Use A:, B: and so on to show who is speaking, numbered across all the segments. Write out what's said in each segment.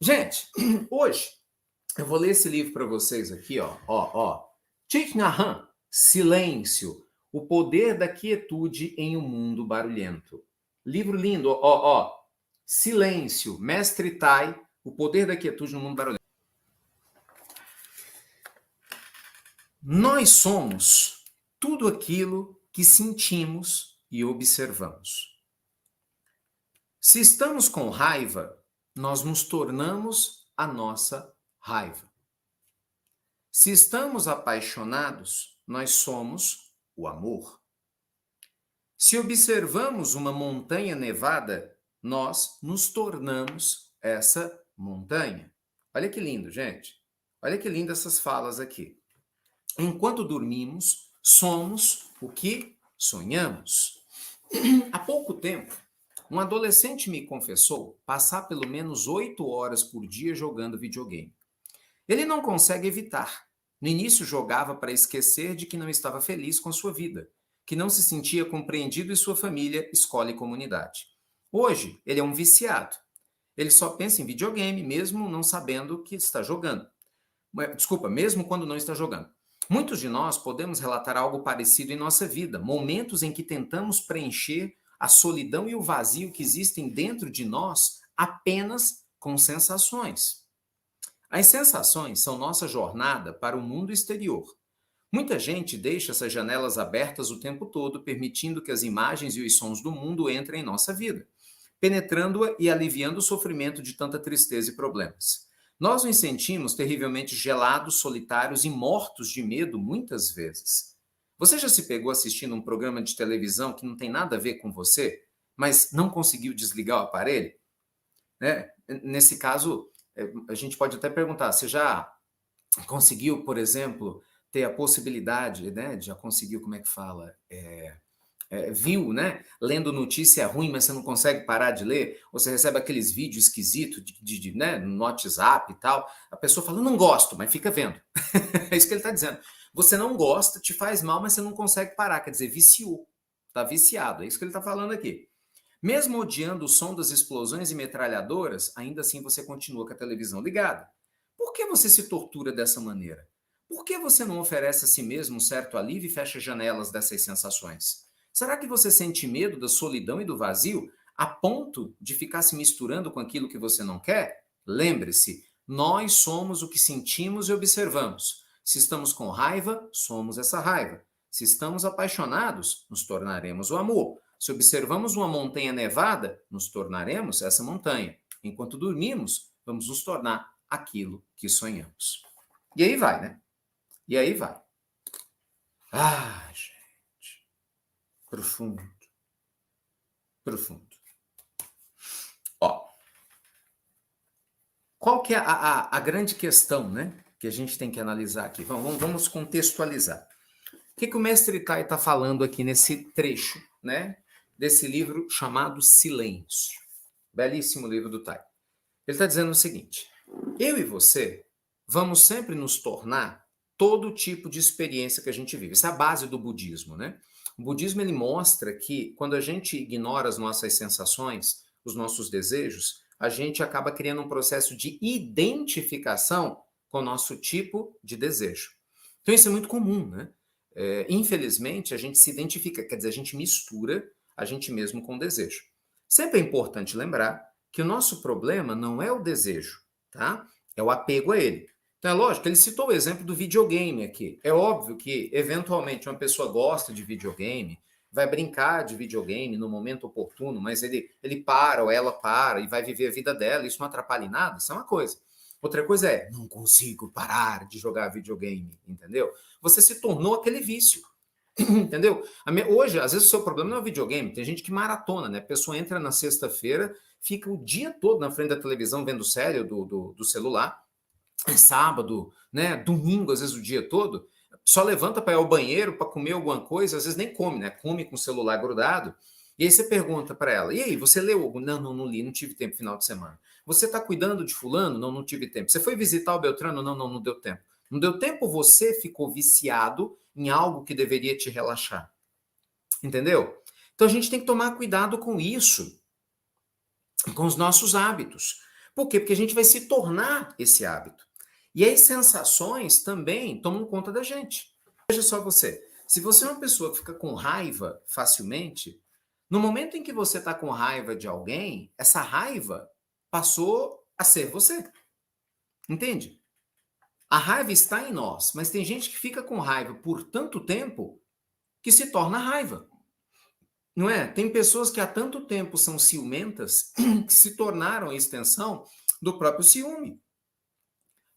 A: Gente, hoje eu vou ler esse livro para vocês aqui, ó. Thich Nhat Hanh, Silêncio, o poder da quietude em um mundo barulhento. Livro lindo, ó. Silêncio, Mestre Tai, o poder da quietude no mundo barulhento. Nós somos tudo aquilo que sentimos e observamos. Se estamos com raiva, nós nos tornamos a nossa raiva. Se estamos apaixonados, nós somos o amor. Se observamos uma montanha nevada, nós nos tornamos essa montanha. Olha que lindo, gente. Olha que lindo essas falas aqui. Enquanto dormimos, somos o que sonhamos. Há pouco tempo, um adolescente me confessou passar pelo menos 8 horas por dia jogando videogame. Ele não consegue evitar. No início jogava para esquecer de que não estava feliz com sua vida, que não se sentia compreendido e sua família, escola e comunidade. Hoje, ele é um viciado. Ele só pensa em videogame, mesmo não sabendo que está jogando. Desculpa, mesmo quando não está jogando. Muitos de nós podemos relatar algo parecido em nossa vida, momentos em que tentamos preencher a solidão e o vazio que existem dentro de nós apenas com sensações. As sensações são nossa jornada para o mundo exterior. Muita gente deixa essas janelas abertas o tempo todo, permitindo que as imagens e os sons do mundo entrem em nossa vida, penetrando-a e aliviando o sofrimento de tanta tristeza e problemas. Nós nos sentimos terrivelmente gelados, solitários e mortos de medo muitas vezes. Você já se pegou assistindo um programa de televisão que não tem nada a ver com você, mas não conseguiu desligar o aparelho? Nesse caso, a gente pode até perguntar, você já conseguiu, por exemplo, ter a possibilidade, né, já conseguiu, como é que fala, viu, né, lendo notícia ruim, mas você não consegue parar de ler, ou você recebe aqueles vídeos esquisitos né, no WhatsApp e tal, a pessoa fala, não gosto, mas fica vendo. É isso que ele está dizendo. Você não gosta, te faz mal, mas você não consegue parar, quer dizer, viciou, está viciado, é isso que ele está falando aqui. Mesmo odiando o som das explosões e metralhadoras, ainda assim você continua com a televisão ligada. Por que você se tortura dessa maneira? Por que você não oferece a si mesmo um certo alívio e fecha janelas dessas sensações? Será que você sente medo da solidão e do vazio a ponto de ficar se misturando com aquilo que você não quer? Lembre-se, nós somos o que sentimos e observamos. Se estamos com raiva, somos essa raiva. Se estamos apaixonados, nos tornaremos o amor. Se observamos uma montanha nevada, nos tornaremos essa montanha. Enquanto dormimos, vamos nos tornar aquilo que sonhamos. E aí vai, né? E aí vai. Ah, gente. Profundo. Profundo. Ó. Qual que é a grande questão, né? Que a gente tem que analisar aqui. Vamos contextualizar. O que o Mestre Tai está falando aqui nesse trecho, né? Desse livro chamado Silêncio. Belíssimo livro do Tai. Ele está dizendo o seguinte: eu e você vamos sempre nos tornar todo tipo de experiência que a gente vive. Essa é a base do budismo, né? O budismo ele mostra que quando a gente ignora as nossas sensações, os nossos desejos, a gente acaba criando um processo de identificação com o nosso tipo de desejo. Então isso é muito comum, né? Infelizmente, a gente se identifica, quer dizer, a gente mistura a gente mesmo com o desejo. Sempre é importante lembrar que o nosso problema não é o desejo, tá? É o apego a ele. Então é lógico, ele citou o exemplo do videogame aqui. É óbvio que, eventualmente, uma pessoa gosta de videogame, vai brincar de videogame no momento oportuno, mas ele para ou ela para e vai viver a vida dela, isso não atrapalha em nada, isso é uma coisa. Outra coisa é, não consigo parar de jogar videogame, entendeu? Você se tornou aquele vício. Entendeu? Hoje, às vezes, o seu problema não é o videogame. Tem gente que maratona, né? A pessoa entra na sexta-feira, fica o dia todo na frente da televisão vendo série do celular. Sábado, né? Domingo, às vezes, o dia todo. Só levanta para ir ao banheiro, para comer alguma coisa. Às vezes nem come, né? Come com o celular grudado. E aí você pergunta para ela, e aí, você leu algo? Não li, não tive tempo final de semana. Você está cuidando de fulano? Não tive tempo. Você foi visitar o Beltrano? Não deu tempo. Não deu tempo, você ficou viciado em algo que deveria te relaxar. Entendeu? Então a gente tem que tomar cuidado com isso, com os nossos hábitos. Por quê? Porque a gente vai se tornar esse hábito. E as sensações também tomam conta da gente. Veja só você. Se você é uma pessoa que fica com raiva facilmente, no momento em que você está com raiva de alguém, essa raiva passou a ser você. Entende? A raiva está em nós, mas tem gente que fica com raiva por tanto tempo que se torna raiva. Não é? Tem pessoas que há tanto tempo são ciumentas que se tornaram a extensão do próprio ciúme.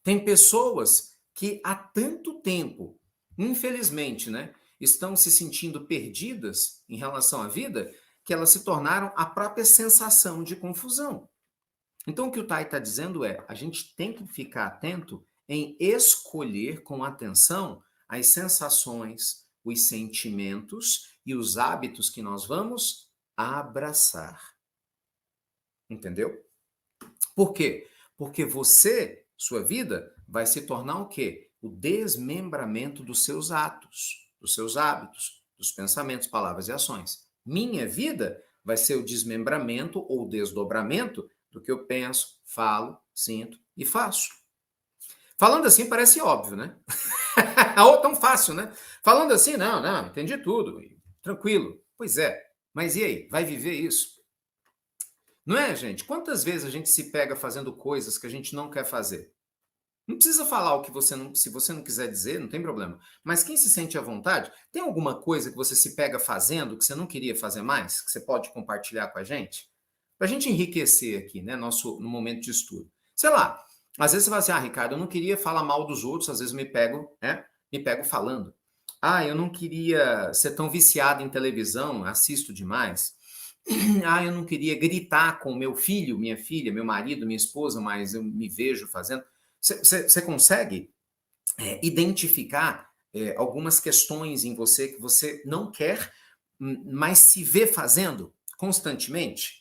A: Tem pessoas que há tanto tempo, infelizmente, né, estão se sentindo perdidas em relação à vida, que elas se tornaram a própria sensação de confusão. Então, o que o Tai está dizendo é, a gente tem que ficar atento em escolher com atenção as sensações, os sentimentos e os hábitos que nós vamos abraçar. Entendeu? Por quê? Porque você, sua vida, vai se tornar o quê? O desmembramento dos seus atos, dos seus hábitos, dos pensamentos, palavras e ações. Minha vida vai ser o desmembramento ou desdobramento do que eu penso, falo, sinto e faço. Falando assim parece óbvio, né? Ou tão fácil, né? Falando assim, não, entendi tudo, tranquilo. Pois é, mas e aí? Vai viver isso? Não é, gente? Quantas vezes a gente se pega fazendo coisas que a gente não quer fazer? Não precisa falar o que você não, se você não quiser dizer, não tem problema. Mas quem se sente à vontade, tem alguma coisa que você se pega fazendo que você não queria fazer mais, que você pode compartilhar com a gente? Para a gente enriquecer aqui, né, no momento de estudo. Sei lá, às vezes você fala assim, Ricardo, eu não queria falar mal dos outros, às vezes me pego falando. Eu não queria ser tão viciado em televisão, assisto demais. Eu não queria gritar com meu filho, minha filha, meu marido, minha esposa, mas eu me vejo fazendo. Você consegue identificar algumas questões em você que você não quer, mas se vê fazendo constantemente?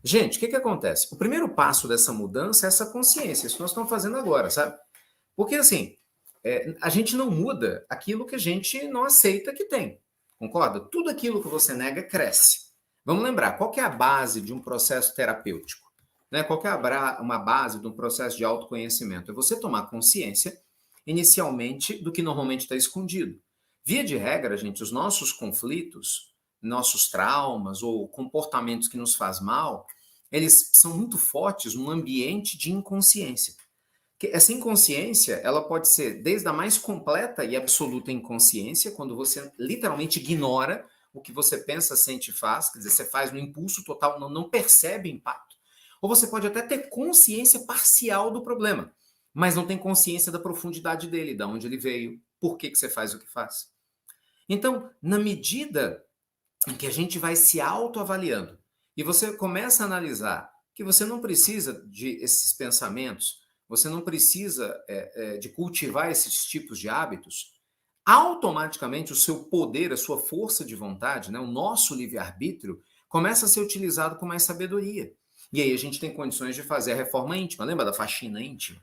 A: Gente, o que acontece? O primeiro passo dessa mudança é essa consciência, isso que nós estamos fazendo agora, sabe? Porque assim, a gente não muda aquilo que a gente não aceita que tem, concorda? Tudo aquilo que você nega cresce. Vamos lembrar, qual que é a base de um processo terapêutico? Né? Qual que é uma base de um processo de autoconhecimento? É você tomar consciência, inicialmente, do que normalmente está escondido. Via de regra, gente, os nossos conflitos, nossos traumas ou comportamentos que nos faz mal, eles são muito fortes num ambiente de inconsciência. Essa inconsciência, ela pode ser desde a mais completa e absoluta inconsciência, quando você literalmente ignora o que você pensa, sente e faz, quer dizer, você faz no impulso total, não percebe impacto. Ou você pode até ter consciência parcial do problema, mas não tem consciência da profundidade dele, de onde ele veio, por que você faz o que faz. Então, na medida em que a gente vai se autoavaliando e você começa a analisar que você não precisa de esses pensamentos, você não precisa de cultivar esses tipos de hábitos, automaticamente o seu poder, a sua força de vontade, né, o nosso livre-arbítrio, começa a ser utilizado com mais sabedoria. E aí a gente tem condições de fazer a reforma íntima. Lembra da faxina íntima?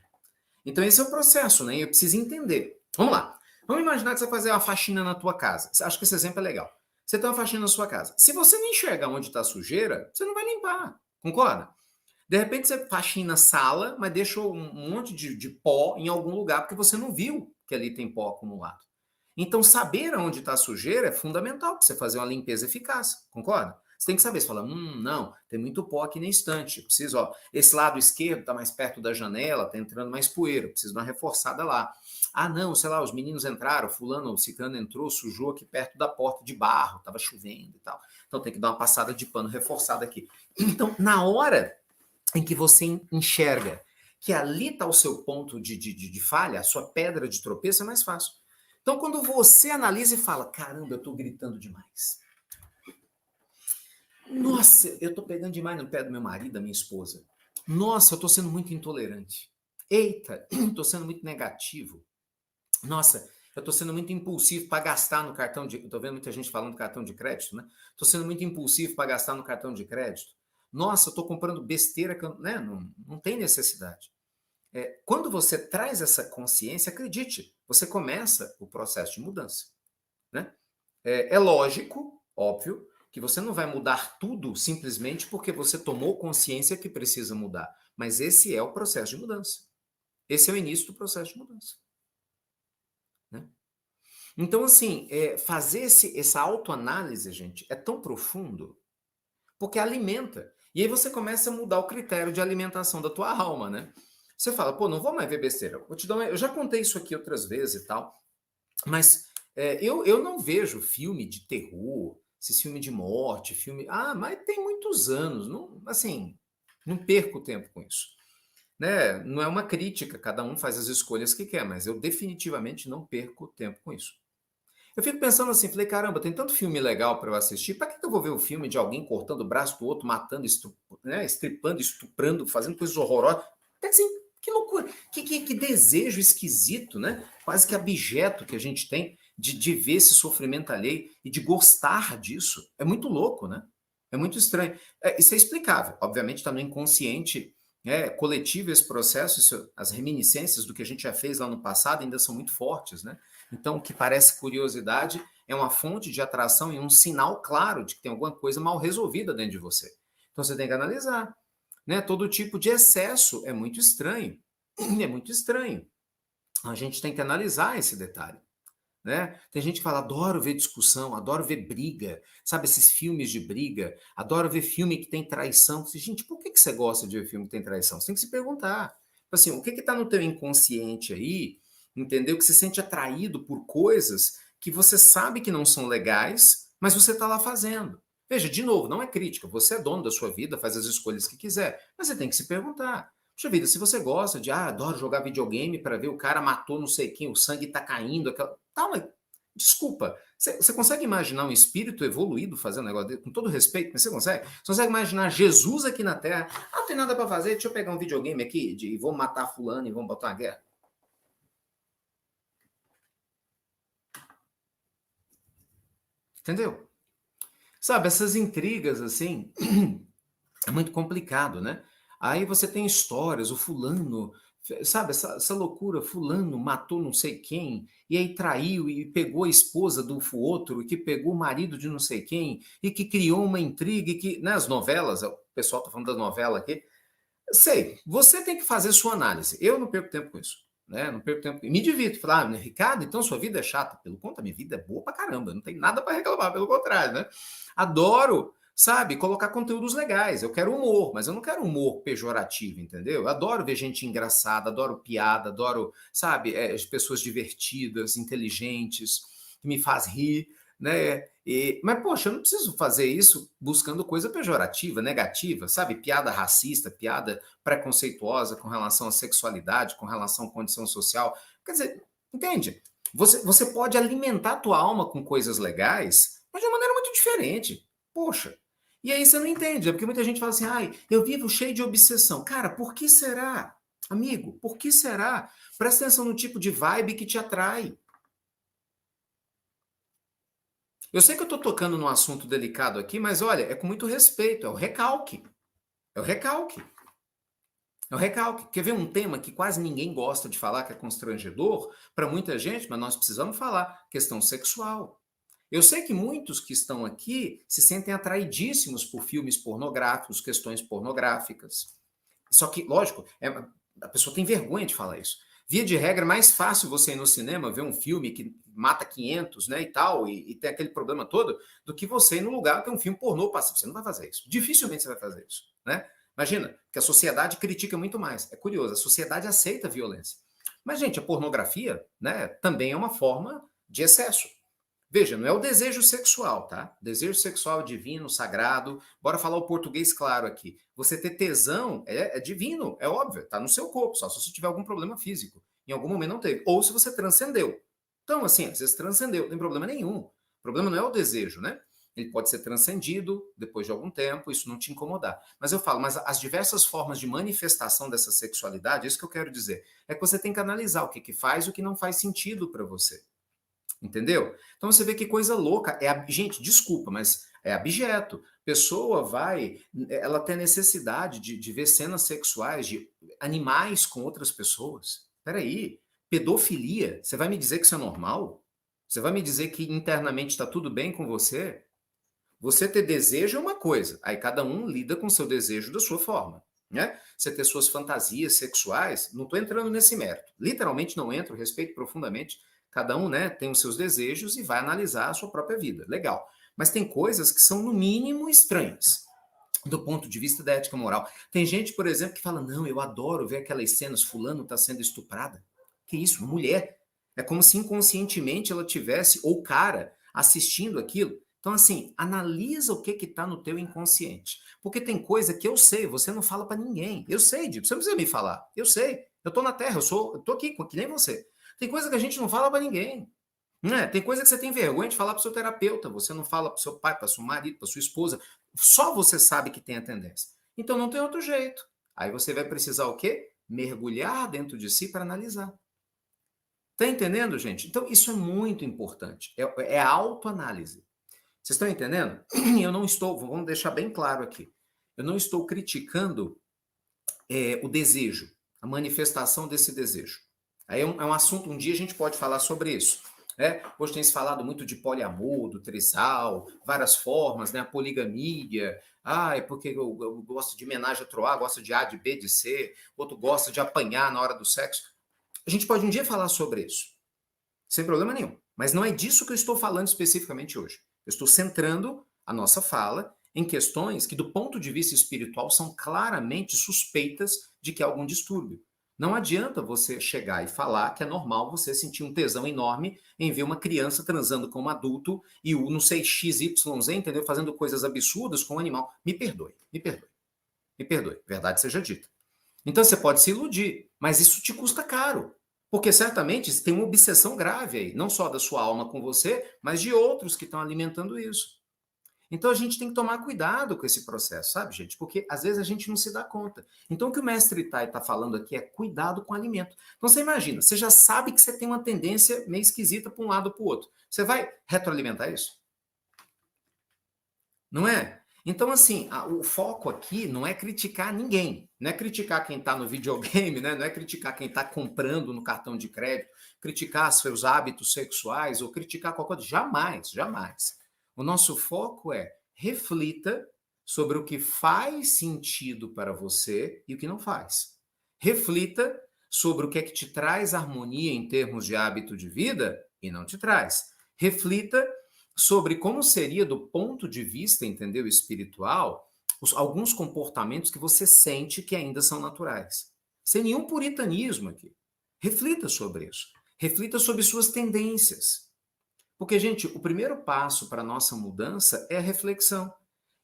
A: Então esse é o processo, né? Eu preciso entender. Vamos lá. Vamos imaginar que você vai fazer uma faxina na tua casa. Acho que esse exemplo é legal. Você tem uma faxina na sua casa. Se você não enxergar onde está a sujeira, você não vai limpar. Concorda? De repente você faxina a sala, mas deixa um monte de pó em algum lugar, porque você não viu que ali tem pó acumulado. Então, saber onde está a sujeira é fundamental para você fazer uma limpeza eficaz, concorda? Você tem que saber, você fala, não, tem muito pó aqui na estante, preciso, esse lado esquerdo está mais perto da janela, está entrando mais poeira, preciso dar uma reforçada lá. Não, sei lá, os meninos entraram, fulano, o ciclano entrou, sujou aqui perto da porta de barro, estava chovendo e tal. Então tem que dar uma passada de pano reforçada aqui. Então, na hora em que você enxerga que ali está o seu ponto de falha, a sua pedra de tropeço, é mais fácil. Então, quando você analisa e fala, caramba, eu estou gritando demais. Nossa, eu estou pegando demais no pé do meu marido, da minha esposa. Nossa, eu estou sendo muito intolerante. Eita, estou sendo muito negativo. Nossa, eu estou sendo muito impulsivo para gastar no cartão de... Estou vendo muita gente falando do cartão de crédito, né? Estou sendo muito impulsivo para gastar no cartão de crédito. Nossa, eu estou comprando besteira que né? não tem necessidade. Quando você traz essa consciência, acredite, você começa o processo de mudança. Né? É lógico, óbvio, que você não vai mudar tudo simplesmente porque você tomou consciência que precisa mudar. Mas esse é o processo de mudança. Esse é o início do processo de mudança. Né? Então, assim, fazer essa autoanálise, gente, é tão profundo, porque alimenta. E aí você começa a mudar o critério de alimentação da tua alma, né? Você fala, pô, não vou mais ver besteira. Eu já contei isso aqui outras vezes e tal, mas eu não vejo filme de terror, esse filme de morte, filme... Ah, mas tem muitos anos, não, assim, não perco tempo com isso. Né? Não é uma crítica, cada um faz as escolhas que quer, mas eu definitivamente não perco tempo com isso. Eu fico pensando assim, falei, caramba, tem tanto filme legal para eu assistir, para que eu vou ver o filme de alguém cortando o braço do outro, matando, né, estripando, estuprando, fazendo coisas horrorosas? Quer dizer, que loucura, que desejo esquisito, né? Quase que abjeto que a gente tem de ver esse sofrimento alheio e de gostar disso. É muito louco, né? É muito estranho. Isso é explicável. Obviamente está no inconsciente coletivo esse processo, as reminiscências do que a gente já fez lá no passado ainda são muito fortes, né? Então, o que parece curiosidade é uma fonte de atração e um sinal claro de que tem alguma coisa mal resolvida dentro de você. Então, você tem que analisar. Né? Todo tipo de excesso é muito estranho. É muito estranho. A gente tem que analisar esse detalhe. Né? Tem gente que fala, adoro ver discussão, adoro ver briga, sabe, esses filmes de briga, adoro ver filme que tem traição. Gente, por que você gosta de ver filme que tem traição? Você tem que se perguntar. Assim, o que está no teu inconsciente aí, entendeu? Que você se sente atraído por coisas que você sabe que não são legais, mas você está lá fazendo. Veja, de novo, não é crítica, você é dono da sua vida, faz as escolhas que quiser, mas você tem que se perguntar. Puxa vida, se você gosta de, adoro jogar videogame para ver o cara matou não sei quem, o sangue tá caindo, aquela... Tá, mas desculpa, você consegue imaginar um espírito evoluído fazendo um negócio dele? Com todo respeito, mas você consegue? Você consegue imaginar Jesus aqui na Terra? Ah, não tem nada para fazer, deixa eu pegar um videogame aqui e vou matar fulano e vamos botar uma guerra. Entendeu? Sabe, essas intrigas, assim, é muito complicado, né? Aí você tem histórias, o fulano, sabe, essa loucura, fulano matou não sei quem, e aí traiu e pegou a esposa do outro, e que pegou o marido de não sei quem, e que criou uma intriga, e que, né, as novelas, o pessoal tá falando da novela aqui, sei, você tem que fazer sua análise, eu não perco tempo com isso, né, não perco tempo, me divirto, falar, Ricardo, então sua vida é chata, pelo contrário, minha vida é boa pra caramba, não tem nada para reclamar, pelo contrário, né, adoro, sabe, colocar conteúdos legais. Eu quero humor, mas eu não quero humor pejorativo, entendeu? Eu adoro ver gente engraçada, adoro piada, adoro, sabe, pessoas divertidas, inteligentes, que me faz rir, né? Mas, poxa, eu não preciso fazer isso buscando coisa pejorativa, negativa, sabe? Piada racista, piada preconceituosa com relação à sexualidade, com relação à condição social. Quer dizer, entende? Você pode alimentar a tua alma com coisas legais, mas de uma maneira muito diferente. Poxa, e aí você não entende, porque muita gente fala assim, ai, eu vivo cheio de obsessão. Cara, por que será? Amigo, por que será? Presta atenção no tipo de vibe que te atrai. Eu sei que eu estou tocando num assunto delicado aqui, mas olha, é com muito respeito, é o recalque. É o recalque. É o recalque. Quer ver um tema que quase ninguém gosta de falar, que é constrangedor para muita gente, mas nós precisamos falar, questão sexual. Eu sei que muitos que estão aqui se sentem atraidíssimos por filmes pornográficos, questões pornográficas. Só que, lógico, a pessoa tem vergonha de falar isso. Via de regra, é mais fácil você ir no cinema ver um filme que mata 500, né, e tal, e tem aquele problema todo, do que você ir num lugar que tem um filme pornô passivo. Você não vai fazer isso. Dificilmente você vai fazer isso, né? Imagina, que a sociedade critica muito mais. É curioso, a sociedade aceita a violência. Mas, gente, a pornografia, né, também é uma forma de excesso. Veja, não é o desejo sexual, tá? Desejo sexual divino, sagrado. Bora falar o português claro aqui. Você ter tesão é divino, é óbvio, tá no seu corpo, só se você tiver algum problema físico. Em algum momento não teve. Ou se você transcendeu. Então, assim, às vezes transcendeu, não tem problema nenhum. O problema não é o desejo, né? Ele pode ser transcendido depois de algum tempo, isso não te incomodar. Mas eu falo, mas as diversas formas de manifestação dessa sexualidade, é isso que eu quero dizer, é que você tem que analisar o que faz e o que não faz sentido para você. Entendeu? Então você vê que coisa louca. Gente, desculpa, mas é abjeto. Pessoa ela tem necessidade de ver cenas sexuais de animais com outras pessoas. Peraí, pedofilia, você vai me dizer que isso é normal? Você vai me dizer que internamente está tudo bem com você? Você ter desejo é uma coisa, aí cada um lida com o seu desejo da sua forma. né? Você ter suas fantasias sexuais, não estou entrando nesse mérito. Literalmente não entro, respeito profundamente. Cada um, né, tem os seus desejos e vai analisar a sua própria vida. Legal. Mas tem coisas que são, no mínimo, estranhas do ponto de vista da ética moral. Tem gente, por exemplo, que fala: não, eu adoro ver aquelas cenas, fulano está sendo estuprada. Que isso? Mulher. É como se inconscientemente ela tivesse, ou cara, assistindo aquilo. Então, assim, analisa o que está no teu inconsciente. Porque tem coisa que eu sei, você não fala para ninguém. Eu sei, você não precisa me falar. Eu sei. Eu tô na Terra, eu tô aqui, que nem você. Tem coisa que a gente não fala para ninguém. Né? Tem coisa que você tem vergonha de falar para o seu terapeuta, você não fala para o seu pai, para o seu marido, para sua esposa, só você sabe que tem a tendência. Então não tem outro jeito. Aí você vai precisar o quê? Mergulhar dentro de si para analisar. Tá entendendo, gente? Então isso é muito importante. É a autoanálise. Vocês estão entendendo? Eu não estou, vamos deixar bem claro aqui, eu não estou criticando o desejo, a manifestação desse desejo. Aí é um assunto, um dia a gente pode falar sobre isso. Né? Hoje tem se falado muito de poliamor, do trisal, várias formas, né? A poligamia. Ah, é porque eu gosto de menagem a troar, gosto de A, de B, de C, outro gosta de apanhar na hora do sexo. A gente pode um dia falar sobre isso, sem problema nenhum. Mas não é disso que eu estou falando especificamente hoje. Eu estou centrando a nossa fala em questões que, do ponto de vista espiritual, são claramente suspeitas de que há algum distúrbio. Não adianta você chegar e falar que é normal você sentir um tesão enorme em ver uma criança transando com um adulto e o não sei XYZ, entendeu? Fazendo coisas absurdas com um animal. Me perdoe, me perdoe, me perdoe. Verdade seja dita. Então você pode se iludir, mas isso te custa caro. Porque certamente você tem uma obsessão grave aí, não só da sua alma com você, mas de outros que estão alimentando isso. Então a gente tem que tomar cuidado com esse processo, sabe, gente? Porque às vezes a gente não se dá conta. Então o que o mestre Tai está falando aqui é cuidado com o alimento. Então você imagina, você já sabe que você tem uma tendência meio esquisita para um lado ou para o outro. Você vai retroalimentar isso? Não é? Então, assim, o foco aqui não é criticar ninguém, não é criticar quem está no videogame, né? Não é criticar quem está comprando no cartão de crédito, criticar seus hábitos sexuais ou criticar qualquer coisa. Jamais, jamais. O nosso foco é reflita sobre o que faz sentido para você e o que não faz. Reflita sobre o que é que te traz harmonia em termos de hábito de vida e não te traz. Reflita sobre como seria do ponto de vista, entendeu, espiritual, alguns comportamentos que você sente que ainda são naturais. Sem nenhum puritanismo aqui. Reflita sobre isso. Reflita sobre suas tendências. Porque, gente, o primeiro passo para a nossa mudança é a reflexão.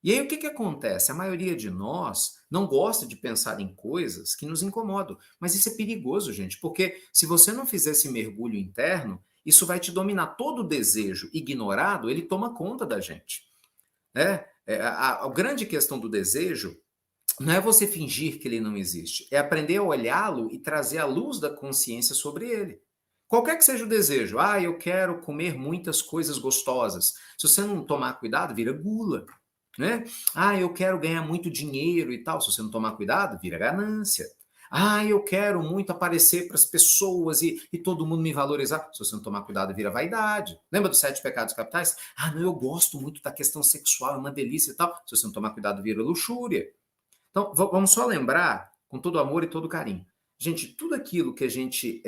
A: E aí o que acontece? A maioria de nós não gosta de pensar em coisas que nos incomodam. Mas isso é perigoso, gente, porque se você não fizer esse mergulho interno, isso vai te dominar. Todo desejo ignorado, ele toma conta da gente. Né? A grande questão do desejo não é você fingir que ele não existe, é aprender a olhá-lo e trazer a luz da consciência sobre ele. Qualquer que seja o desejo, eu quero comer muitas coisas gostosas. Se você não tomar cuidado, vira gula. Né? Eu quero ganhar muito dinheiro e tal. Se você não tomar cuidado, vira ganância. Eu quero muito aparecer para as pessoas e todo mundo me valorizar. Se você não tomar cuidado, vira vaidade. Lembra dos 7 pecados capitais? Não, eu gosto muito da questão sexual, é uma delícia e tal. Se você não tomar cuidado, vira luxúria. Então, vamos só lembrar, com todo amor e todo carinho. Gente, tudo aquilo que a gente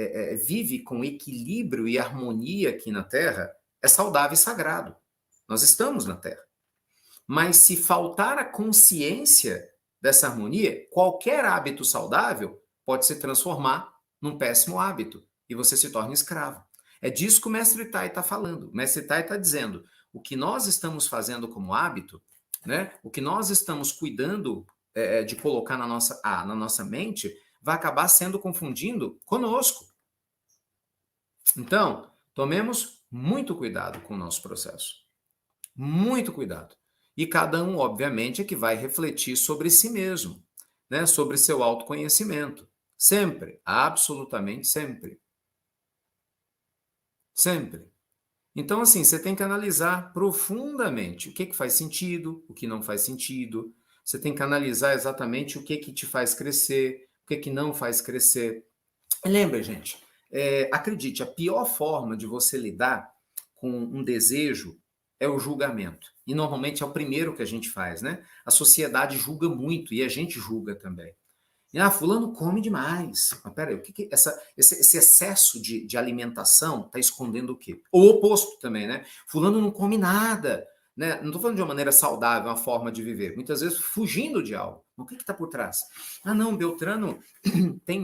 A: vive com equilíbrio e harmonia aqui na Terra é saudável e sagrado. Nós estamos na Terra. Mas se faltar a consciência dessa harmonia, qualquer hábito saudável pode se transformar num péssimo hábito e você se torna escravo. É disso que o Mestre Tai está falando. O Mestre Tai está dizendo, o que nós estamos fazendo como hábito, né, o que nós estamos cuidando de colocar na nossa mente, vai acabar sendo confundindo conosco. Então, tomemos muito cuidado com o nosso processo. Muito cuidado. E cada um, obviamente, é que vai refletir sobre si mesmo, né? Sobre seu autoconhecimento. Sempre, absolutamente sempre. Sempre. Então, assim, você tem que analisar profundamente o que faz sentido, o que não faz sentido. Você tem que analisar exatamente o que te faz crescer, o que não faz crescer. Lembra, gente, acredite, a pior forma de você lidar com um desejo é o julgamento. E normalmente é o primeiro que a gente faz, né? A sociedade julga muito e a gente julga também. Ah, fulano come demais. Mas peraí, esse excesso de alimentação está escondendo o quê? O oposto também, né? Fulano não come nada. Né? Não estou falando de uma maneira saudável, uma forma de viver. Muitas vezes fugindo de algo. O que está por trás? Ah, não, Beltrano tem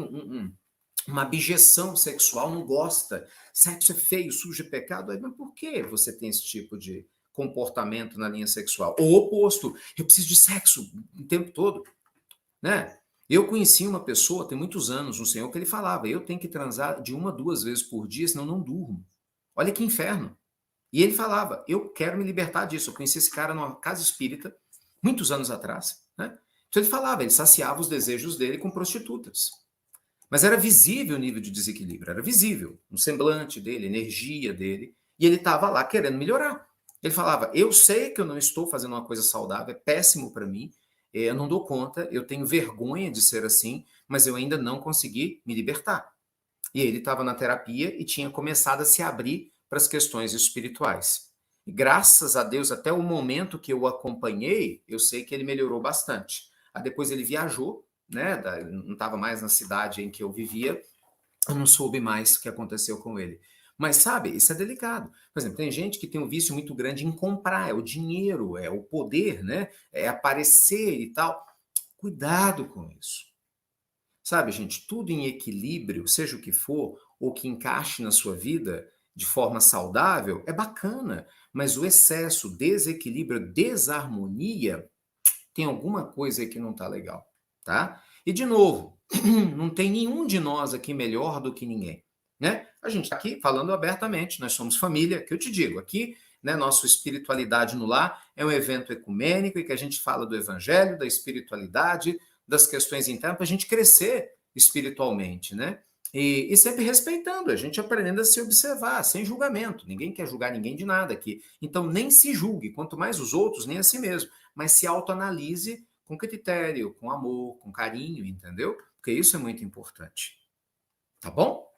A: uma abjeção sexual, não gosta. Sexo é feio, sujo, é pecado. Mas por que você tem esse tipo de comportamento na linha sexual? O oposto, eu preciso de sexo o tempo todo, né? Eu conheci uma pessoa, tem muitos anos, um senhor, que ele falava, eu tenho que transar de 1 a 2 vezes por dia, senão não durmo. Olha que inferno. E ele falava, eu quero me libertar disso. Eu conheci esse cara numa casa espírita, muitos anos atrás, né? Então ele falava, ele saciava os desejos dele com prostitutas. Mas era visível o nível de desequilíbrio, era visível, no semblante dele, energia dele, e ele estava lá querendo melhorar. Ele falava: eu sei que eu não estou fazendo uma coisa saudável, é péssimo para mim, eu não dou conta, eu tenho vergonha de ser assim, mas eu ainda não consegui me libertar. E ele estava na terapia e tinha começado a se abrir para as questões espirituais. E graças a Deus, até o momento que eu o acompanhei, eu sei que ele melhorou bastante. Aí depois ele viajou, né? Não estava mais na cidade em que eu vivia, eu não soube mais o que aconteceu com ele. Mas sabe, isso é delicado. Por exemplo, tem gente que tem um vício muito grande em comprar, é o dinheiro, é o poder, né? É aparecer e tal. Cuidado com isso. Sabe, gente, tudo em equilíbrio, seja o que for, ou que encaixe na sua vida de forma saudável, é bacana. Mas o excesso, desequilíbrio, desarmonia, tem alguma coisa aí que não está legal, tá? E de novo, não tem nenhum de nós aqui melhor do que ninguém, né? A gente está aqui falando abertamente, nós somos família, que eu te digo, aqui, né, nossa espiritualidade no lar é um evento ecumênico em que a gente fala do evangelho, da espiritualidade, das questões internas, para a gente crescer espiritualmente, né? E sempre respeitando, a gente aprendendo a se observar, sem julgamento. Ninguém quer julgar ninguém de nada aqui. Então, nem se julgue, quanto mais os outros, nem a si mesmo. Mas se autoanalise com critério, com amor, com carinho, entendeu? Porque isso é muito importante. Tá bom?